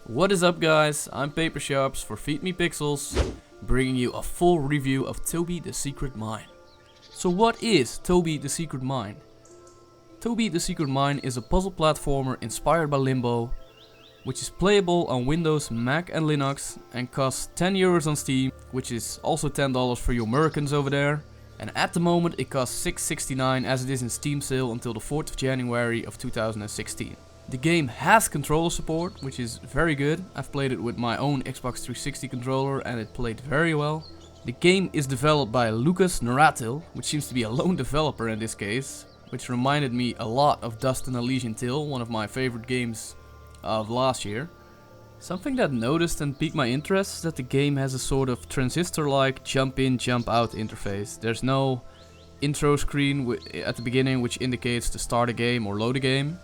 What is up, guys? I'm Paper Sharps for Feed Me Pixels, bringing you a full review of Toby the Secret Mine. So what is Toby the Secret Mine? Toby the Secret Mine is a puzzle platformer inspired by Limbo, which is playable on Windows, Mac and Linux and costs €10 on Steam, which is also $10 for you Americans over there. And at the moment it costs $6.69 as it is in Steam sale until the 4th of January of 2016. The game has controller support, which is very good. I've played it with my own Xbox 360 controller and it played very well. The game is developed by Lucas Naratil, which seems to be a lone developer in this case, which reminded me a lot of Dust and Elysian Tail, one of my favorite games of last year. Something that noticed and piqued my interest is that the game has a sort of transistor-like jump in, jump out interface. There's no intro screen at the beginning which indicates to start a game or load a game.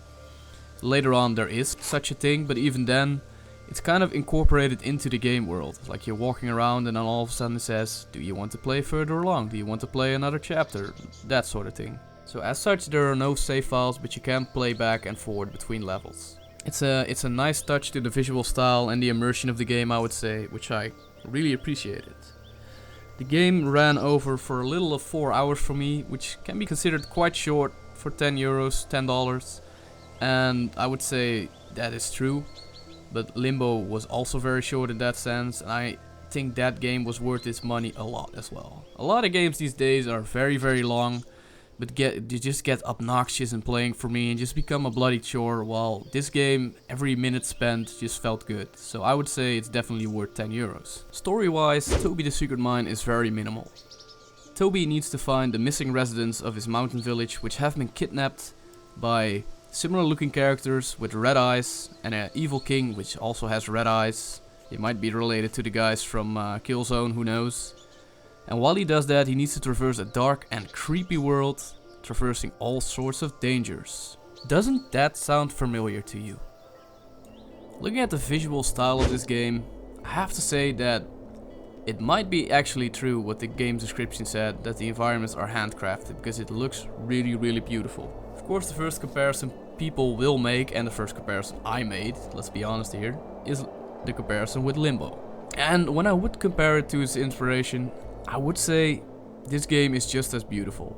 Later on there is such a thing, but even then it's kind of incorporated into the game world. Like you're walking around and then all of a sudden it says, do you want to play further along? Do you want to play another chapter? That sort of thing. So as such there are no save files, but you can play back and forward between levels. It's a nice touch to the visual style and the immersion of the game, I would say, which I really appreciated. The game ran over for a little of 4 hours for me, which can be considered quite short for €10, $10. And I would say that is true, but Limbo was also very short in that sense, and I think that game was worth its money a lot as well. A lot of games these days are very long, but they just get obnoxious in playing for me and just become a bloody chore, while this game, every minute spent just felt good. So I would say it's definitely worth €10. Story-wise, Toby the Secret Mine is very minimal. Toby needs to find the missing residents of his mountain village, which have been kidnapped by similar looking characters with red eyes and an evil king which also has red eyes. He might be related to the guys from Killzone, who knows. And while he does that, he needs to traverse a dark and creepy world, traversing all sorts of dangers. Doesn't that sound familiar to you? Looking at the visual style of this game, I have to say that it might be actually true what the game description said, that the environments are handcrafted, because it looks really beautiful. Of course, the first comparison people will make, and the first comparison I made, let's be honest here, is the comparison with Limbo. And when I would compare it to its inspiration, I would say this game is just as beautiful.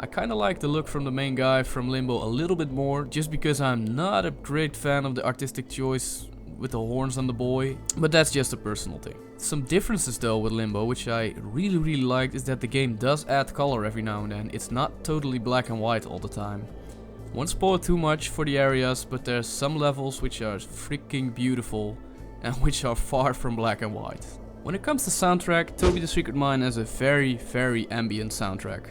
I kinda like the look from the main guy from Limbo a little bit more, just because I'm not a great fan of the artistic choice with the horns on the boy, but that's just a personal thing. Some differences though with Limbo, which I really liked, is that the game does add color every now and then. It's not totally black and white all the time. Won't spoil too much for the areas, but there's some levels which are freaking beautiful and which are far from black and white. When it comes to soundtrack, Toby the Secret Mine has a very ambient soundtrack.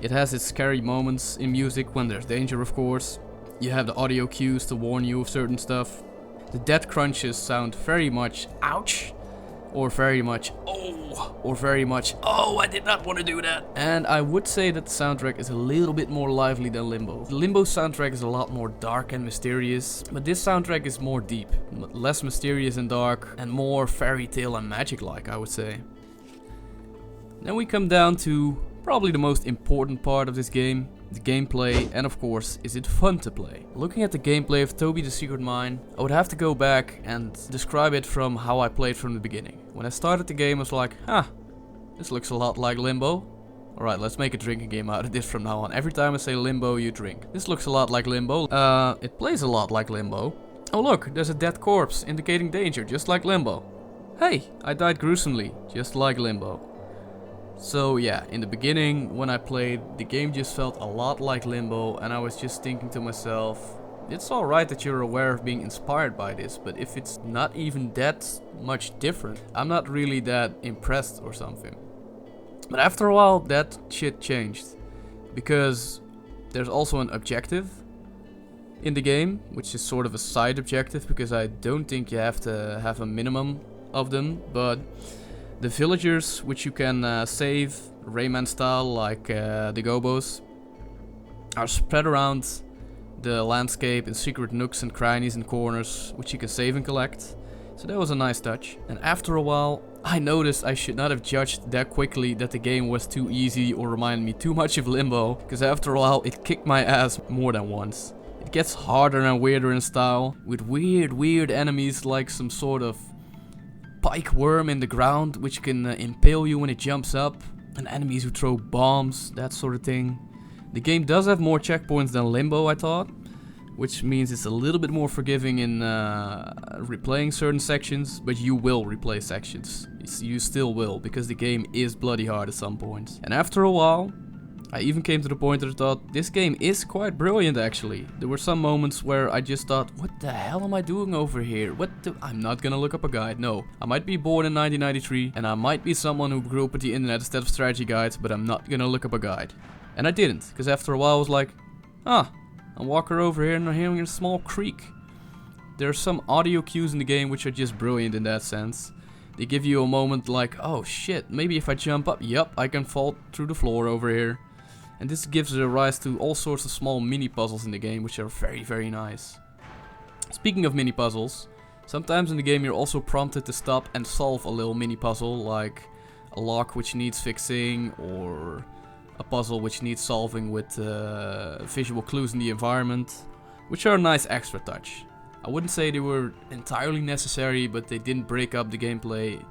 It has its scary moments in music when there's danger, of course. You have the audio cues to warn you of certain stuff. The death crunches sound very much ouch, or very much oh, or very much oh, I did not want to do that. And I would say that the soundtrack is a little bit more lively than Limbo. The Limbo soundtrack is a lot more dark and mysterious, but this soundtrack is more deep, less mysterious and dark, and more fairy tale and magic-like, I would say. Then we come down to probably the most important part of this game, the gameplay, and of course, is it fun to play? Looking at the gameplay of Toby the Secret Mine, I would have to go back and describe it from how I played from the beginning. When I started the game I was like, this looks a lot like Limbo. Alright, let's make a drinking game out of this from now on. Every time I say Limbo, you drink. This looks a lot like Limbo. It plays a lot like Limbo. Oh look, there's a dead corpse indicating danger, just like Limbo. Hey, I died gruesomely, just like Limbo. So yeah, in the beginning when I played, the game just felt a lot like Limbo, and I was just thinking to myself, it's alright that you're aware of being inspired by this, but if it's not even that much different, I'm not really that impressed or something. But after a while that shit changed, because there's also an objective in the game, which is sort of a side objective, because I don't think you have to have a minimum of them, but the villagers, which you can save Rayman style, like the gobos, are spread around the landscape in secret nooks and crannies and corners, which you can save and collect. So that was a nice touch. And after a while, I noticed I should not have judged that quickly that the game was too easy or reminded me too much of Limbo, because after a while it kicked my ass more than once. It gets harder and weirder in style, with weird enemies like some sort of pike worm in the ground, which can impale you when it jumps up, and enemies who throw bombs, that sort of thing. The game does have more checkpoints than Limbo, I thought, which means it's a little bit more forgiving in replaying certain sections, but you will replay sections. You still will, because the game is bloody hard at some points. And after a while, I even came to the point that I thought, this game is quite brilliant actually. There were some moments where I just thought, what the hell am I doing over here? I'm not gonna look up a guide, no. I might be born in 1993, and I might be someone who grew up with the internet instead of strategy guides, but I'm not gonna look up a guide. And I didn't, because after a while I was like, I'm walking over here and I'm hearing a small creak. There are some audio cues in the game which are just brilliant in that sense. They give you a moment like, oh shit, maybe if I jump up, yup, I can fall through the floor over here. And this gives rise to all sorts of small mini puzzles in the game, which are very nice. Speaking of mini puzzles, sometimes in the game you're also prompted to stop and solve a little mini puzzle, like a lock which needs fixing, or a puzzle which needs solving with visual clues in the environment, which are a nice extra touch. I wouldn't say they were entirely necessary, but they didn't break up the gameplay,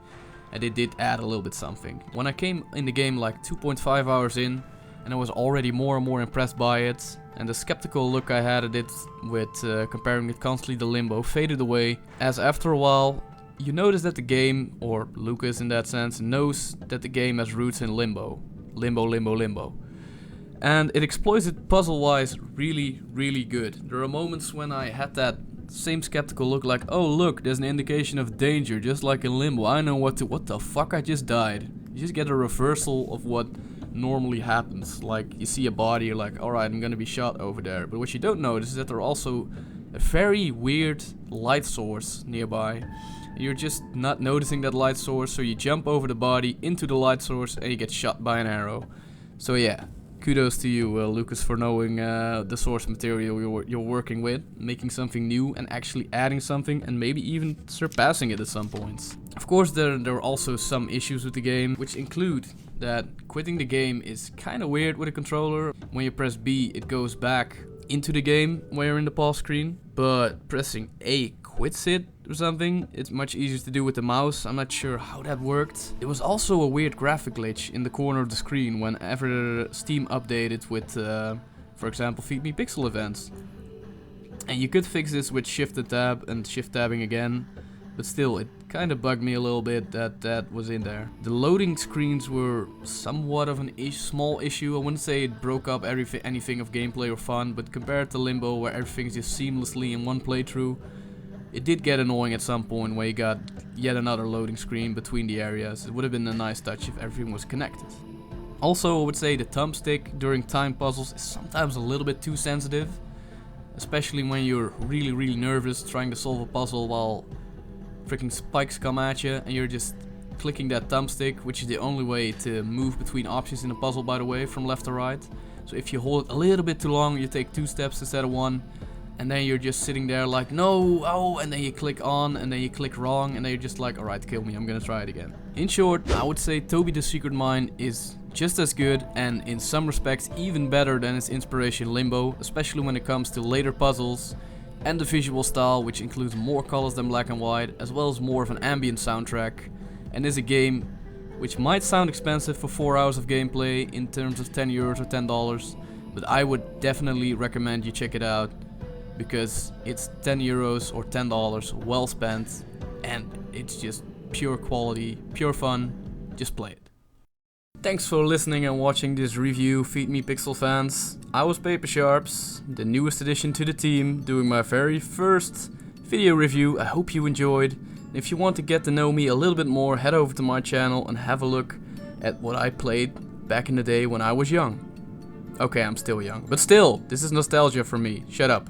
and they did add a little bit something. When I came in the game like 2.5 hours in, and I was already more and more impressed by it, and the skeptical look I had at it with comparing it constantly to Limbo faded away, as after a while you notice that the game, or Lucas in that sense, knows that the game has roots in Limbo. Limbo. And it exploits it puzzle-wise really good. There are moments when I had that same skeptical look like, oh look, there's an indication of danger, just like in Limbo. I know what the fuck, I just died. You just get a reversal of what normally happens. Like, you see a body, you're like, alright, I'm gonna be shot over there. But what you don't notice is that there are also a very weird light source nearby. You're just not noticing that light source, so you jump over the body into the light source and you get shot by an arrow. So yeah, kudos to you, Lucas, for knowing the source material you're working with, making something new and actually adding something, and maybe even surpassing it at some points. Of course, there are also some issues with the game, which include that quitting the game is kind of weird with a controller. When you press B, it goes back into the game when you're in the pause screen, but pressing A quits it or something. It's much easier to do with the mouse. I'm not sure how that worked. There was also a weird graphic glitch in the corner of the screen whenever Steam updated with, for example, Feed Me Pixel events. And you could fix this with Shift the tab and Shift tabbing again, but still, it kind of bugged me a little bit that that was in there. The loading screens were somewhat of an small issue. I wouldn't say it broke up anything of gameplay or fun, but compared to Limbo, where everything's just seamlessly in one playthrough, it did get annoying at some point where you got yet another loading screen between the areas. It would have been a nice touch if everything was connected. Also, I would say the thumbstick during time puzzles is sometimes a little bit too sensitive, especially when you're really nervous trying to solve a puzzle while freaking spikes come at you and you're just clicking that thumbstick, which is the only way to move between options in a puzzle, by the way, from left to right. So if you hold it a little bit too long, you take 2 steps instead of 1, and then you're just sitting there like, no, oh, and then you click on, and then you click wrong, and then you're just like, alright, kill me, I'm gonna try it again. In short, I would say Toby the Secret Mine is just as good, and in some respects even better than its inspiration Limbo, especially when it comes to later puzzles, and the visual style, which includes more colors than black and white, as well as more of an ambient soundtrack, and is a game which might sound expensive for 4 hours of gameplay in terms of €10 or $10, but I would definitely recommend you check it out, because it's €10 or $10 well spent, and it's just pure quality, pure fun. Just play it. Thanks for listening and watching this review, Feed Me Pixel fans. I was Paper Sharps, the newest addition to the team, doing my very first video review. I hope you enjoyed. If you want to get to know me a little bit more, head over to my channel and have a look at what I played back in the day when I was young. Okay, I'm still young, but still, this is nostalgia for me. Shut up.